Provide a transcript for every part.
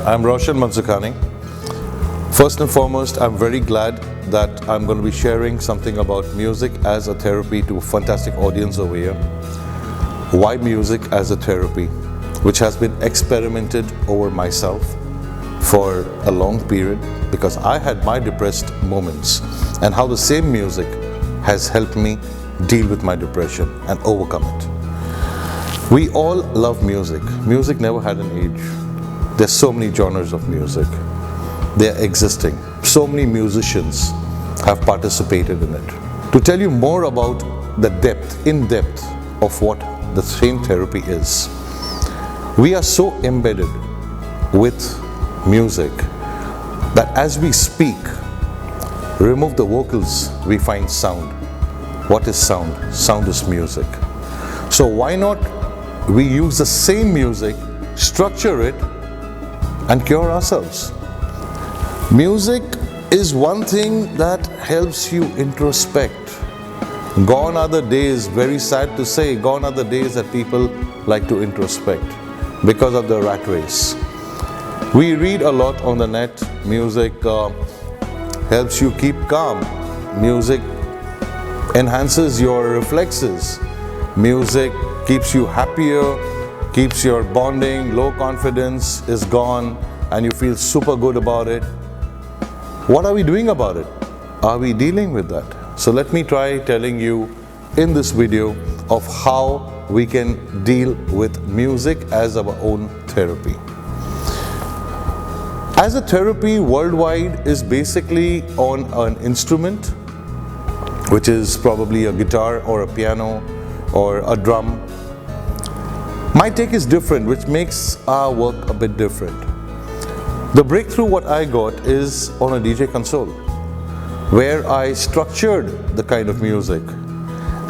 I'm Roshan Mansukhani. First and foremost, I'm very glad that I'm going to be sharing something about music as a therapy to a fantastic audience over here. Why music as a therapy, which has been experimented over myself for a long period because I had my depressed moments, and how the same music has helped me deal with my depression and overcome it. We all love music. Music never had an age. There's so many genres of music. They're existing. So many musicians have participated in it. To tell you more about the in-depth of what the same therapy is, we are so embedded with music that as we speak, remove the vocals, we find sound. What is sound? Sound is music. So why not we use the same music, structure it, and cure ourselves? Music is one thing that helps you introspect. Gone are the days, very sad to say, gone are the days that people like to introspect because of the rat race. We read a lot on the net. Music helps you keep calm. Music enhances your reflexes. Music keeps you happier, keeps your bonding, low confidence is gone, and you feel super good about it. What are we doing about it? Are we dealing with that? So let me try telling you in this video of how we can deal with music as our own therapy. As a therapy, worldwide is basically on an instrument, which is probably a guitar or a piano or a drum. My take is different, which makes our work a bit different. The breakthrough what I got is on a DJ console, where I structured the kind of music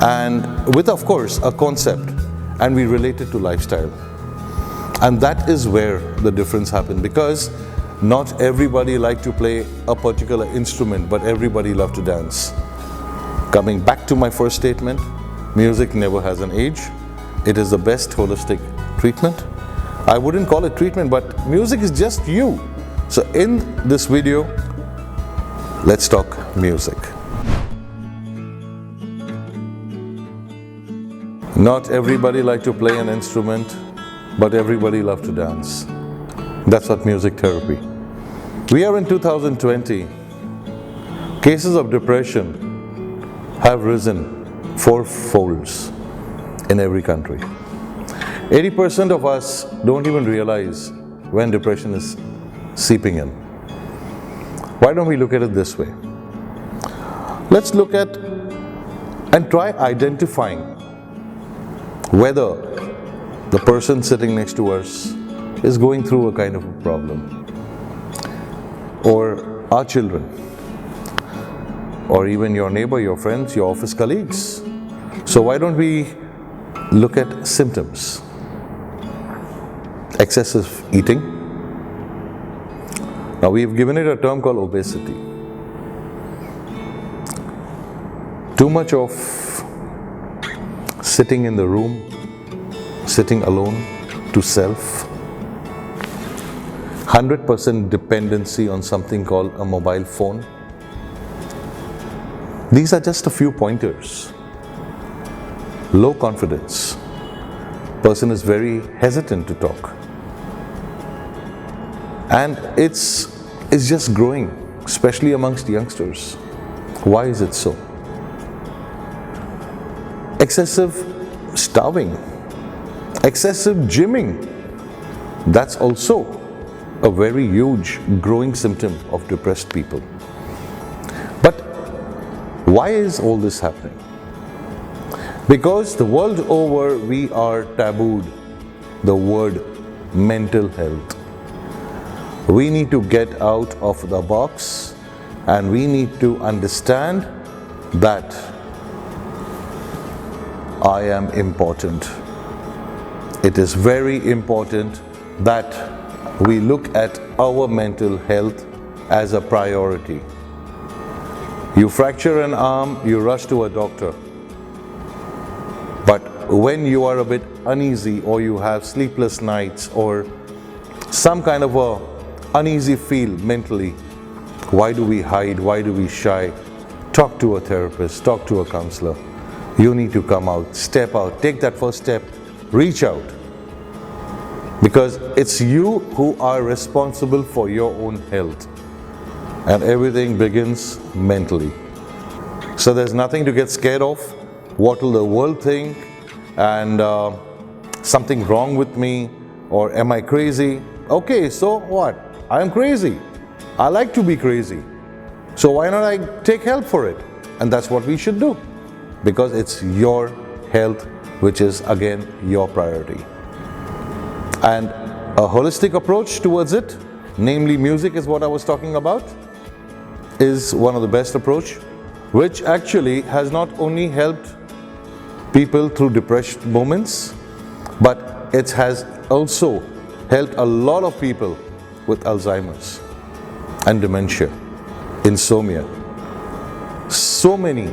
and with, of course, a concept, and we relate it to lifestyle. And that is where the difference happened, because not everybody likes to play a particular instrument, but everybody loves to dance. Coming back to my first statement, music never has an age. It is the best holistic treatment. I wouldn't call it treatment, but music is just you. So in this video, let's talk music. Not everybody likes to play an instrument, but everybody loves to dance. That's what music therapy. We are in 2020. Cases of depression have risen fourfolds in every country. 80% of us don't even realize when depression is seeping in. Why don't we look at it this way? Let's look at and try identifying whether the person sitting next to us is going through a kind of a problem, or our children, or even your neighbor, your friends, your office colleagues. So why don't we look at symptoms? Excessive eating. Now we've given it a term called obesity. Too much of sitting in the room, sitting alone to self. 100% dependency on something called a mobile phone. These are just a few pointers. Low confidence. Person is very hesitant to talk. And it's just growing, especially amongst youngsters. Why is it so? Excessive starving, excessive gymming. That's also a very huge growing symptom of depressed people. But why is all this happening? Because the world over we are tabooed the word mental health. We need to get out of the box, and we need to understand that I am important. It is very important that we look at our mental health as a priority. You fracture an arm, you rush to a doctor. But when you are a bit uneasy, or you have sleepless nights, or some kind of a uneasy feel mentally, why do we hide? Why do we shy? Talk to a therapist, talk to a counselor. You need to come out, step out, take that first step, reach out. Because it's you who are responsible for your own health. And everything begins mentally. So there's nothing to get scared of. What will the world think? And something wrong with me? Or am I crazy? Okay, so what? I am crazy. I like to be crazy. So why not I take help for it? And that's what we should do. Because it's your health, which is again your priority. And a holistic approach towards it, namely music is what I was talking about, is one of the best approach, which actually has not only helped people through depressed moments, but it has also helped a lot of people with Alzheimer's and dementia, insomnia. So many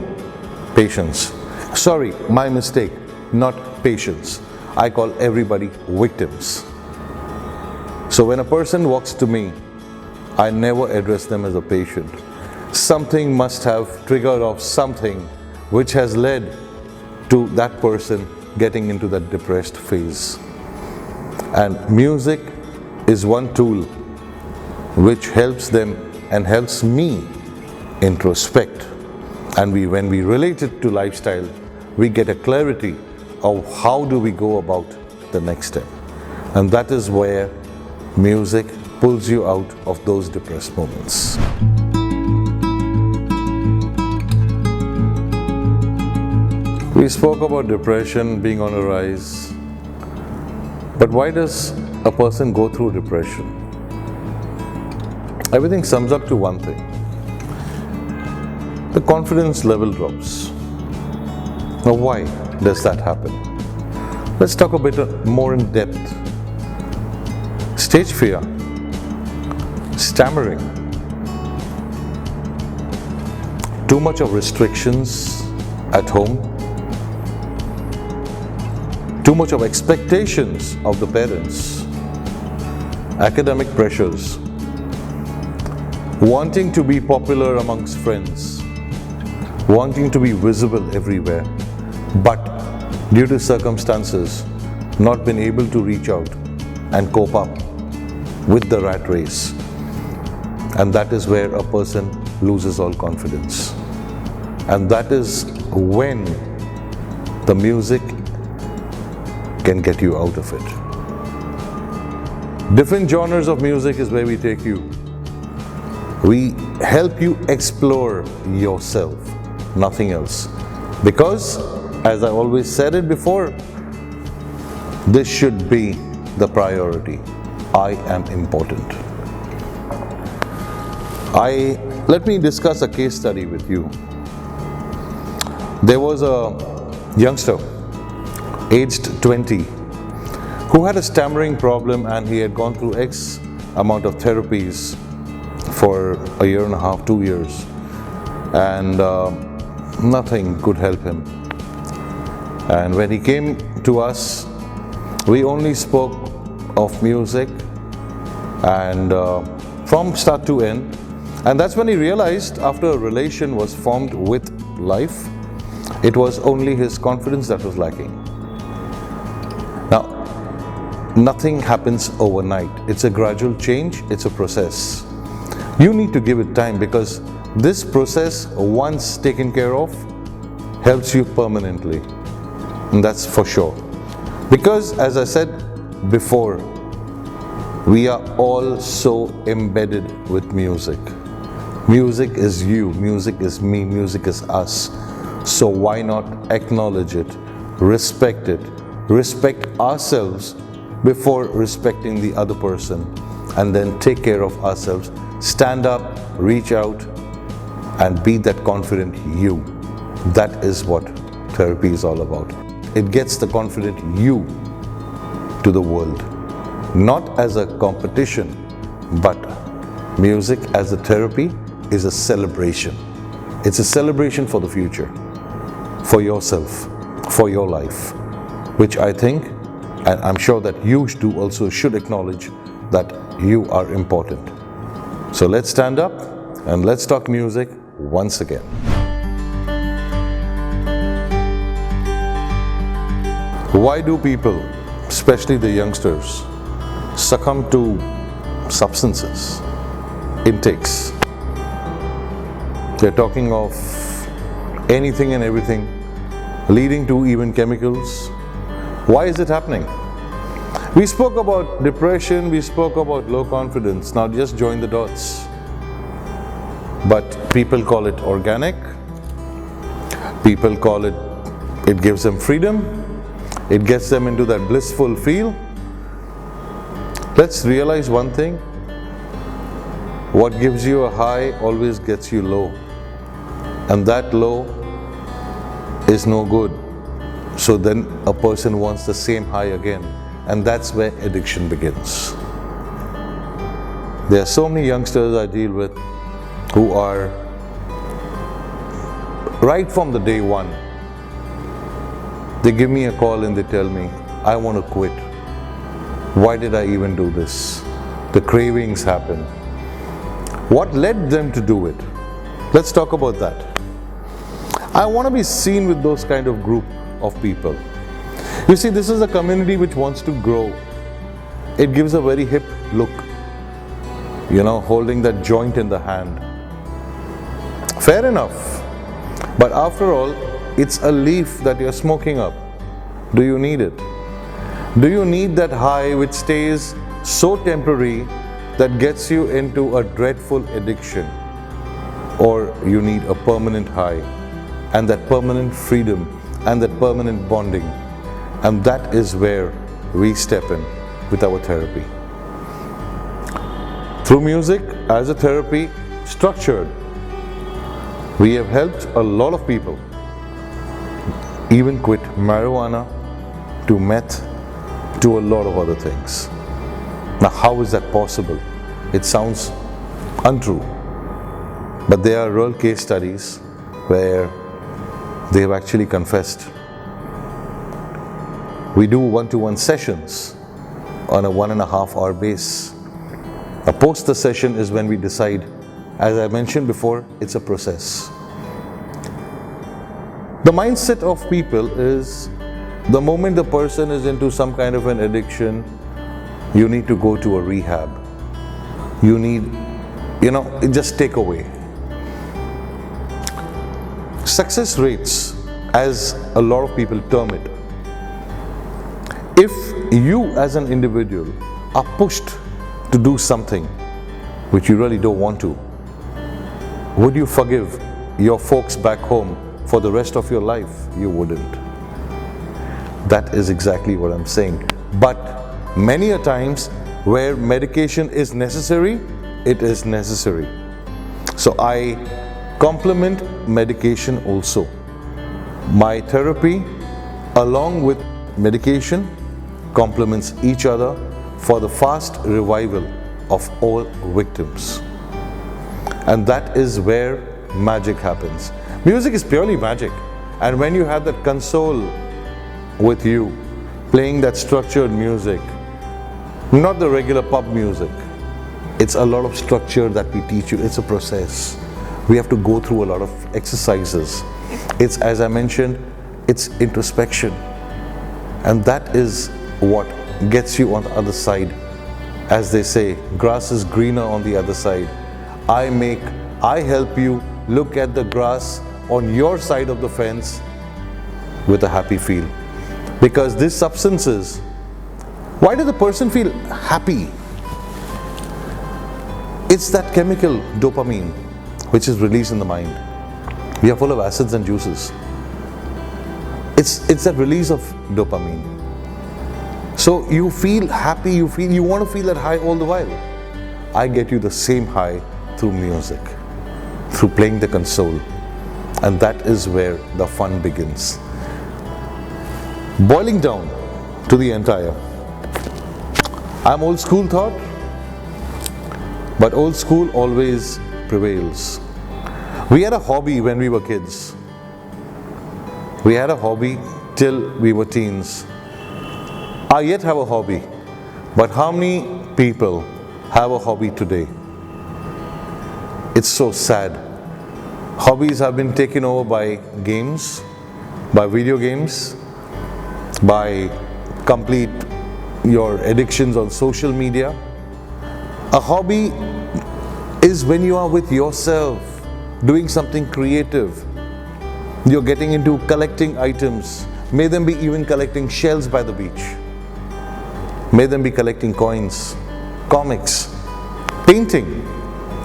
patients, sorry, my mistake, not patients. I call everybody victims. So when a person walks to me, I never address them as a patient. Something must have triggered off something which has led to that person getting into that depressed phase. And music is one tool which helps them and helps me introspect. And when we relate it to lifestyle, we get a clarity of how do we go about the next step. And that is where music pulls you out of those depressed moments. We spoke about depression being on a rise. But why does a person go through depression? Everything sums up to one thing. The confidence level drops. Now why does that happen? Let's talk a bit more in depth. Stage fear, stammering, too much of restrictions at home, too much of expectations of the parents, academic pressures, wanting to be popular amongst friends, wanting to be visible everywhere, but due to circumstances, not been able to reach out and cope up with the rat race. And that is where a person loses all confidence. And that is when the music can get you out of it. Different genres of music is where we take you. We help you explore yourself, nothing else. Because, as I always said it before, this should be the priority. I am important. Let me discuss a case study with you. There was a youngster, aged 20, who had a stammering problem, and he had gone through X amount of therapies for a year and a half, 2 years, and nothing could help him. And when he came to us, we only spoke of music and from start to end. And that's when he realized, after a relation was formed with life, it was only his confidence that was lacking. Now, nothing happens overnight. It's a gradual change, it's a process. You need to give it time, because this process, once taken care of, helps you permanently. And that's for sure. Because, as I said before, we are all so embedded with music. Music is you, music is me, music is us. So why not acknowledge it, respect ourselves before respecting the other person, and then take care of ourselves. Stand up, reach out, and be that confident you. That is what therapy is all about. It gets the confident you to the world. Not as a competition, but music as a therapy is a celebration. It's a celebration for the future, for yourself, for your life, which I think, and I'm sure that you too also should acknowledge, that you are important. So let's stand up and let's talk music once again. Why do people, especially the youngsters, succumb to substances, intakes? They're talking of anything and everything, leading to even chemicals. Why is it happening? We spoke about depression, we spoke about low confidence. Now just join the dots. But people call it organic. People call it gives them freedom. It gets them into that blissful feel. Let's realize one thing. What gives you a high always gets you low. And that low is no good. So then a person wants the same high again. And that's where addiction begins. There are so many youngsters I deal with who are, right from the day one, they give me a call and they tell me, I want to quit. Why did I even do this? The cravings happen. What led them to do it? Let's talk about that. I want to be seen with those kind of group of people. You see, this is a community which wants to grow. It gives a very hip look, holding that joint in the hand. Fair enough. But after all, it's a leaf that you're smoking up. Do you need it? Do you need that high which stays so temporary that gets you into a dreadful addiction? Or you need a permanent high and that permanent freedom and that permanent bonding? And that is where we step in with our therapy. Through music as a therapy, structured, we have helped a lot of people even quit marijuana to meth to a lot of other things. Now, how is that possible? It sounds untrue. But there are real case studies where they have actually confessed. We do one-to-one sessions on a 1.5 hour base. Post the session is when we decide. As I mentioned before, it's a process. The mindset of people is the moment the person is into some kind of an addiction, you need to go to a rehab. You need, just take away. Success rates, as a lot of people term it, if you as an individual are pushed to do something which you really don't want to, would you forgive your folks back home for the rest of your life? You wouldn't. That is exactly what I'm saying. But many a times where medication is necessary, it is necessary. So I complement medication also. My therapy along with medication complements each other for the fast revival of all victims. And that is where magic happens. Music is purely magic. And when you have that console with you, playing that structured music, not the regular pub music, it's a lot of structure that we teach you. It's a process. We have to go through a lot of exercises. It's, as I mentioned, it's introspection. And that is what gets you on the other side. As they say, grass is greener on the other side. I help you look at the grass on your side of the fence with a happy feel. Because these substances, why does the person feel happy? It's that chemical dopamine which is released in the mind. We are full of acids and juices. It's that release of dopamine. So you feel happy, you want to feel that high all the while. I get you the same high through music, through playing the console. And that is where the fun begins. Boiling down to the entire, I'm old school thought, but old school always prevails. We had a hobby when we were kids. We had a hobby till we were teens. I yet have a hobby, but how many people have a hobby today. It's so sad. Hobbies have been taken over by games, by video games, by complete your addictions on social media. A hobby is when you are with yourself, doing something creative. You're getting into collecting items. May them be even collecting shells by the beach. May them be collecting coins, comics, painting,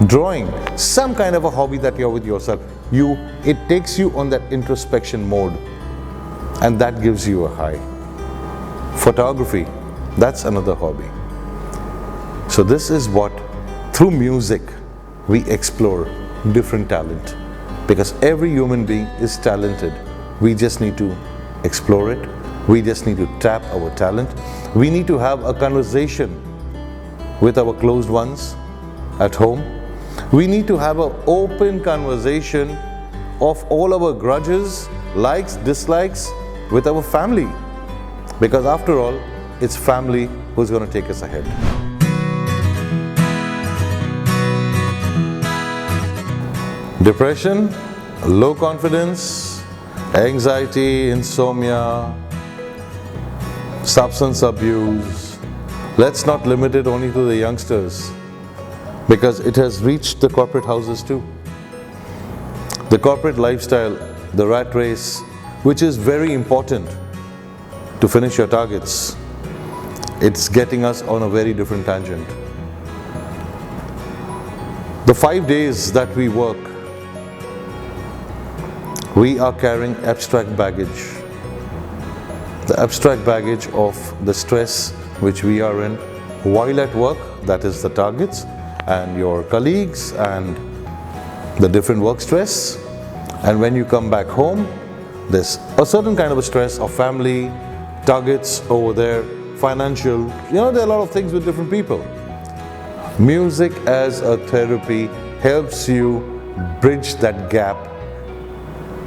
drawing, some kind of a hobby that you're with yourself. It takes you on that introspection mode, and that gives you a high. Photography, that's another hobby. So this is what, through music, we explore different talent, because every human being is talented. We just need to explore it. We just need to tap our talent. We need to have a conversation with our closed ones at home. We need to have an open conversation of all our grudges, likes, dislikes with our family, because after all, it's family who's going to take us ahead. Depression, low confidence, anxiety, insomnia, substance abuse. Let's not limit it only to the youngsters, because it has reached the corporate houses too. The corporate lifestyle, the rat race, which is very important to finish your targets, it's getting us on a very different tangent. The 5 days that we work, we are carrying abstract baggage. The abstract baggage of the stress which we are in while at work, that is the targets and your colleagues and the different work stress. And when you come back home, there's a certain kind of a stress of family, targets over there, financial, there are a lot of things with different people. Music as a therapy helps you bridge that gap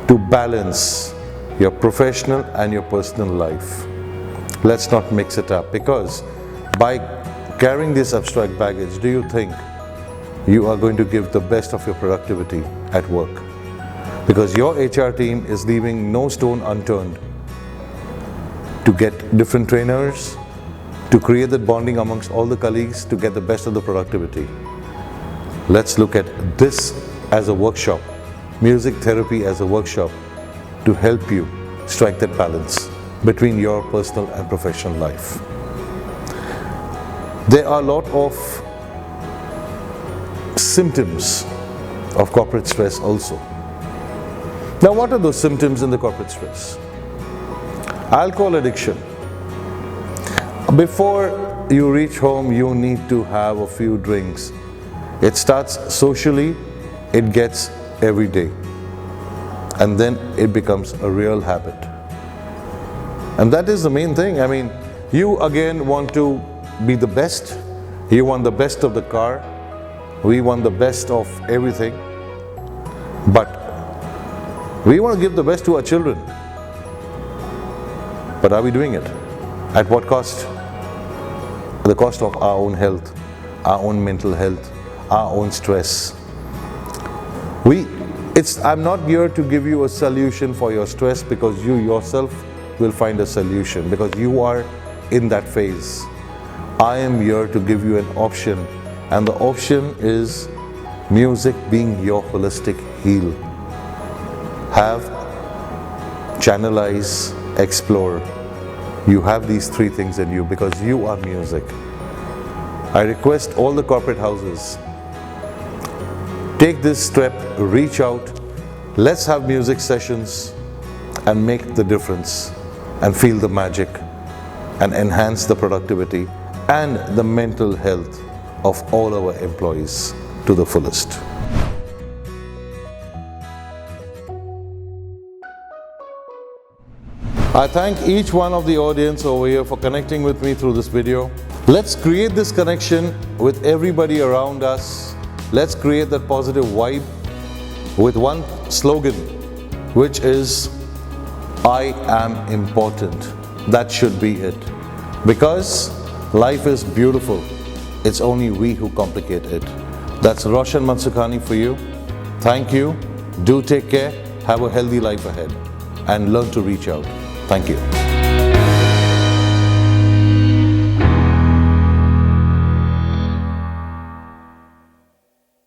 to balance your professional and your personal life. Let's not mix it up, because by carrying this abstract baggage, do you think you are going to give the best of your productivity at work? Because your HR team is leaving no stone unturned to get different trainers, to create that bonding amongst all the colleagues, to get the best of the productivity. Let's look at this as a workshop, music therapy as a workshop, to help you strike that balance between your personal and professional life. There are a lot of symptoms of corporate stress also. Now, what are those symptoms in the corporate stress? Alcohol addiction. Before you reach home, you need to have a few drinks. It starts socially, it gets every day, and then it becomes a real habit. And that is the main thing. I mean, you again want to be the best. You want the best of the car. We want the best of everything. But we want to give the best to our children. But are we doing it? At what cost? At the cost of our own health, our own mental health, our own stress. I'm not here to give you a solution for your stress, because you yourself will find a solution, because you are in that phase. I am here to give you an option, and the option is music being your holistic heal. Have, channelize, explore. You have these three things in you because you are music. I request all the corporate houses, take this step, reach out, let's have music sessions and make the difference and feel the magic and enhance the productivity and the mental health of all our employees to the fullest. I thank each one of the audience over here for connecting with me through this video. Let's create this connection with everybody around us. Let's create that positive vibe with one slogan, which is, I am important. That should be it. Because life is beautiful It's only we who complicate it. That's Roshan Mansukhani for you. Thank you. Do take care. Have a healthy life ahead. And learn to reach out. Thank you.